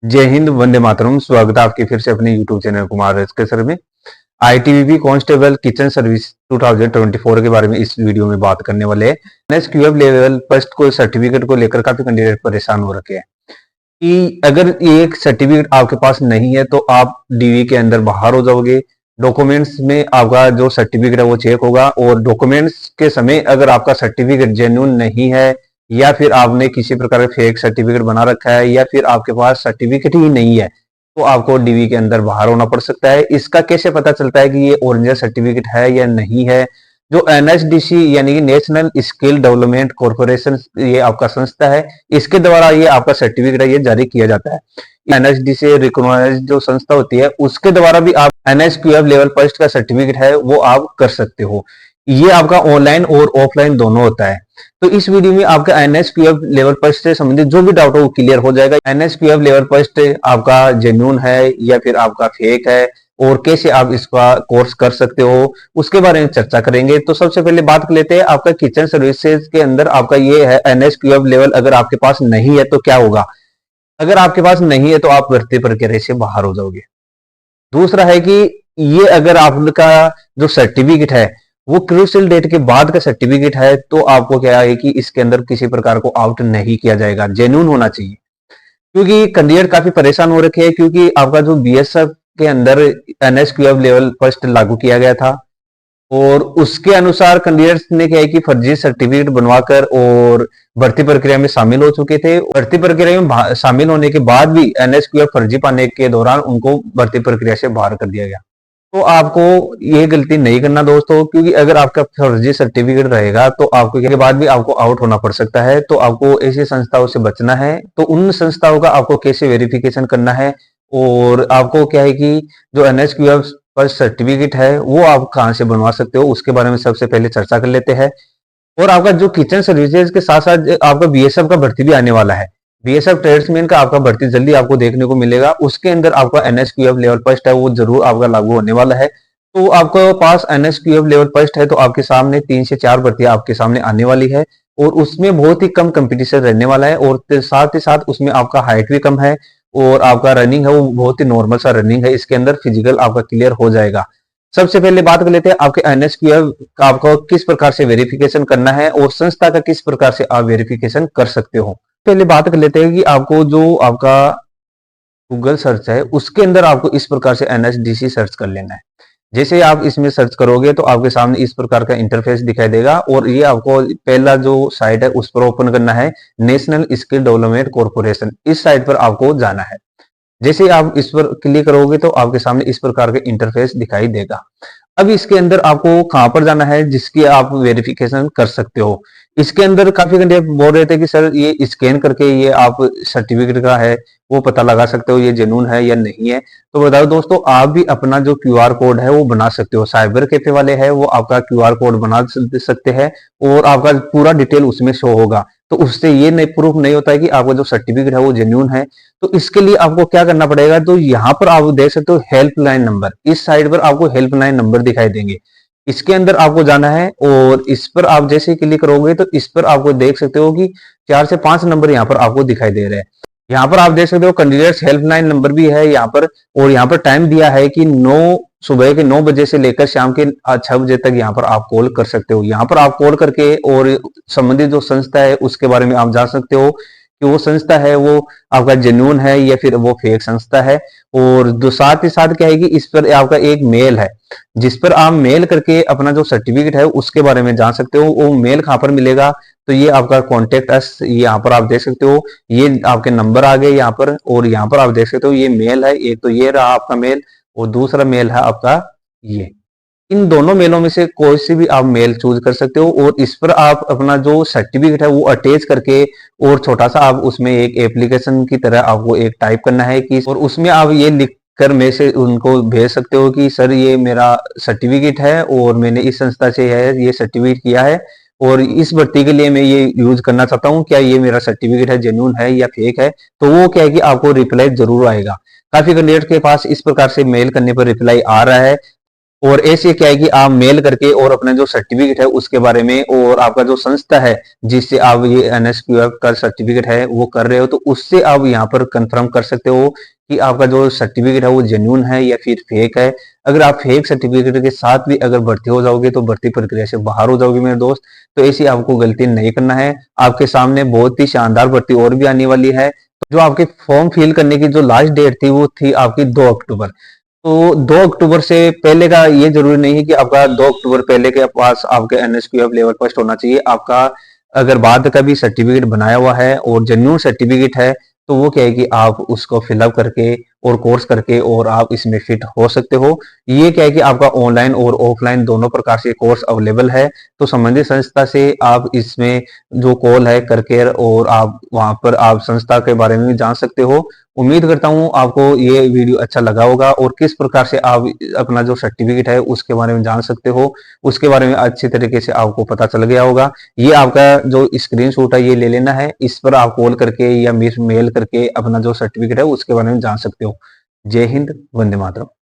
जय हिंद, वंदे मातरम। स्वागत है आपके फिर से अपने YouTube channel Kumar SK sir में। आईटीबीपी कांस्टेबल किचन सर्विस 2024 के बारे में इस वीडियो में बात करने वाले हैं। एसक्यूएफ लेवल फर्स्ट को सर्टिफिकेट को लेकर काफी कैंडिडेट परेशान हो रखे हैं कि अगर ये एक सर्टिफिकेट आपके पास नहीं है तो आप डीवी के अंदर बाहर हो जाओगे। डॉक्यूमेंट्स में आपका जो सर्टिफिकेट है वो चेक होगा और डॉक्यूमेंट्स के समय अगर आपका सर्टिफिकेट जेन्युइन नहीं है या फिर आपने किसी प्रकार का फेक सर्टिफिकेट बना रखा है या फिर आपके पास सर्टिफिकेट ही नहीं है तो आपको डीवी के अंदर बाहर होना पड़ सकता है। इसका कैसे पता चलता है कि ये ओरिजिनल सर्टिफिकेट है या नहीं है? जो एनएसडीसी यानी कि नेशनल स्किल डेवलपमेंट कॉर्पोरेशन, ये आपका संस्था है, इसके द्वारा ये आपका सर्टिफिकेट है ये जारी किया जाता है। एनएसडीसी रिकॉग्नाइज जो संस्था होती है उसके द्वारा भी आप एनएसक्यूएफ लेवल फर्स्ट का सर्टिफिकेट है वो आप कर सकते हो। ये आपका ऑनलाइन और ऑफलाइन दोनों होता है। तो इस वीडियो में आपका एनएसक्यूएफ लेवल फर्स्ट से संबंधित जो भी डाउट हो वो क्लियर हो जाएगा। एनएसक्यूएफ लेवल फर्स्ट आपका जेन्युइन है या फिर आपका फेक है और कैसे आप इसका कोर्स कर सकते हो उसके बारे में चर्चा करेंगे। तो सबसे पहले बात कर लेते हैं आपका किचन सर्विसेज के अंदर आपका ये है एनएसक्यूएफ लेवल अगर आपके पास नहीं है तो क्या होगा। अगर आपके पास नहीं है तो आप भर्ती प्रक्रिया से बाहर हो जाओगे। दूसरा है कि ये अगर आपका जो सर्टिफिकेट है वो क्रूशियल डेट के बाद का सर्टिफिकेट है तो आपको क्या है कि इसके अंदर किसी प्रकार को आउट नहीं किया जाएगा, जेन्युइन होना चाहिए। क्योंकि कैंडिडेट काफी परेशान हो रखे हैं क्योंकि आपका जो बीएसएफ के अंदर एनएसक्यूएफ लेवल फर्स्ट लागू किया गया था और उसके अनुसार कैंडिडेट्स ने क्या है कि फर्जी सर्टिफिकेट बनवाकर और भर्ती प्रक्रिया में शामिल हो चुके थे। भर्ती प्रक्रिया में शामिल होने के बाद भी एनएसक्यूएफ फर्जी पाने के दौरान उनको भर्ती प्रक्रिया से बाहर कर दिया गया। तो आपको ये गलती नहीं करना दोस्तों, क्योंकि अगर आपका फर्जी सर्टिफिकेट रहेगा तो आपको के बाद भी आपको आउट होना पड़ सकता है। तो आपको ऐसी संस्थाओं से बचना है। तो उन संस्थाओं का आपको कैसे वेरिफिकेशन करना है और आपको क्या है कि जो एनएसक्यूएफ पर सर्टिफिकेट है वो आप कहाँ से बनवा सकते हो उसके बारे में सबसे पहले चर्चा कर लेते हैं। और आपका जो किचन सर्विसेज के साथ साथ आपका बीएसएफ का भर्ती भी आने वाला है। बीएसएफ ट्रेड्समैन का आपका भर्ती जल्दी आपको देखने को मिलेगा। उसके अंदर आपका एनएसक्यूएफ लेवल फर्स्ट है वो जरूर आपका लागू होने वाला है। तो आपके पास एनएसक्यूएफ लेवल फर्स्ट है तो आपके सामने 3 से 4 भर्तियां आपके सामने आने वाली है और उसमें बहुत ही कम कंपटीशन रहने वाला है और साथ ही साथ उसमें आपका हाइट भी कम है और आपका रनिंग है वो बहुत ही नॉर्मल सा रनिंग है। इसके अंदर फिजिकल आपका क्लियर हो जाएगा। सबसे पहले बात कर लेते हैं आपके एनएसक्यूएफ का आपको किस प्रकार से वेरिफिकेशन करना है और संस्था का किस प्रकार से आप वेरिफिकेशन कर सकते हो। पहले बात कर लेते हैं कि आपको जो आपका गूगल सर्च है उसके अंदर आपको इस प्रकार से एनएसडीसी सर्च कर लेना है। जैसे आप इसमें सर्च करोगे तो आपके सामने इस प्रकार का इंटरफेस दिखाई देगा और ये आपको पहला जो साइट है उस पर ओपन करना है, नेशनल स्किल डेवलपमेंट कॉर्पोरेशन। इस साइट पर आपको जाना है। जैसे आप इस पर क्लिक करोगे तो आपके सामने इस प्रकार का इंटरफेस दिखाई देगा। अब इसके अंदर आपको कहां पर जाना है जिसकी आप वेरिफिकेशन कर सकते हो। इसके अंदर काफी कैंडिडेट बोल रहे थे कि सर ये स्कैन करके ये आप सर्टिफिकेट का है वो पता लगा सकते हो ये जेन्युइन है या नहीं है। तो बताओ दोस्तों, आप भी अपना जो क्यूआर कोड है वो बना सकते हो। साइबर कैफे वाले हैं वो आपका क्यूआर कोड बना सकते हैं और आपका पूरा डिटेल उसमें शो होगा। तो उससे ये नहीं प्रूफ नहीं होता है कि आपका जो सर्टिफिकेट है वो जेन्युइन है। तो इसके लिए आपको क्या करना पड़ेगा, तो यहाँ पर आप देख सकते हो हेल्पलाइन नंबर। इस साइड पर आपको हेल्पलाइन नंबर दिखाई देंगे। इसके अंदर आपको जाना है और इस पर आप जैसे ही क्लिक करोगे तो इस पर आपको देख सकते हो कि 4 से 5 नंबर यहाँ पर आपको दिखाई दे रहे हैं। यहाँ पर आप देख सकते हो कैंडिडेट्स हेल्पलाइन नंबर भी है यहाँ पर और यहाँ पर टाइम दिया है कि सुबह के 9 बजे से लेकर शाम के 6 बजे तक यहाँ पर आप कॉल कर सकते हो। यहाँ पर आप कॉल करके और संबंधित जो संस्था है उसके बारे में आप जान सकते हो कि वो संस्था है वो आपका जेन्युइन है या फिर वो फेक संस्था है। और साथ ही साथ क्या है कि इस पर आपका एक मेल है जिस पर आप मेल करके अपना जो सर्टिफिकेट है उसके बारे में जान सकते हो। वो मेल कहाँ पर मिलेगा, तो ये आपका कॉन्टेक्ट अस, यहाँ पर आप देख सकते हो ये आपके नंबर आ गए यहाँ पर और यहाँ पर आप देख सकते हो ये मेल है। एक तो ये रहा आपका मेल और दूसरा मेल है आपका ये। इन दोनों मेलों में से कोई सी भी आप मेल चूज कर सकते हो और इस पर आप अपना जो सर्टिफिकेट है वो अटैच करके और छोटा सा आप उसमें एक एप्लीकेशन की तरह आपको एक टाइप करना है कि और उसमें आप ये लिख कर में से उनको भेज सकते हो कि सर ये मेरा सर्टिफिकेट है और मैंने इस संस्था से है ये सर्टिफिकेट किया है और इस भर्ती के लिए मैं ये यूज करना चाहता हूँ, क्या ये मेरा सर्टिफिकेट है जेन्युइन है या फेक है। तो वो क्या है कि आपको रिप्लाई जरूर आएगा। काफी कैंडिडेट के पास इस प्रकार से मेल करने पर रिप्लाई आ रहा है और ऐसे क्या है कि आप मेल करके और अपना जो सर्टिफिकेट है उसके बारे में, और आपका जो संस्था है जिससे आप ये एनएसक्यूएफ का सर्टिफिकेट है वो कर रहे हो, तो उससे आप यहाँ पर कंफर्म कर सकते हो कि आपका जो सर्टिफिकेट है वो जेन्युइन है या फिर फेक है। अगर आप फेक सर्टिफिकेट के साथ भी अगर भर्ती हो जाओगे तो भर्ती प्रक्रिया से बाहर हो जाओगे मेरे दोस्त। तो ऐसी आपको गलती नहीं करना है। आपके सामने बहुत ही शानदार भर्ती और भी आने वाली है। जो आपके फॉर्म फिल करने की जो लास्ट डेट थी वो थी आपकी 2 अक्टूबर। तो 2 अक्टूबर से पहले का ये जरूरी नहीं है कि आपका 2 अक्टूबर पहले के पास आपके एनएसक्यूएफ लेवल फर्स्ट होना चाहिए। आपका अगर बाद का भी सर्टिफिकेट बनाया हुआ है और जेन्युइन सर्टिफिकेट है तो वो क्या है कि आप उसको फिलअप करके और कोर्स करके और आप इसमें फिट हो सकते हो। ये क्या है कि आपका ऑनलाइन और ऑफलाइन दोनों प्रकार से कोर्स अवेलेबल है। तो संबंधित संस्था से आप इसमें जो कॉल है करके और आप वहां पर आप संस्था के बारे में भी जान सकते हो। उम्मीद करता हूँ आपको ये वीडियो अच्छा लगा होगा और किस प्रकार से आप अपना जो सर्टिफिकेट है उसके बारे में जान सकते हो उसके बारे में अच्छी तरीके से आपको पता चल गया होगा। ये आपका जो स्क्रीनशॉट है ये ले लेना है, इस पर आप कॉल करके या मेल करके अपना जो सर्टिफिकेट है उसके बारे में जान सकते हो। जय हिंद, वंदे मातरम।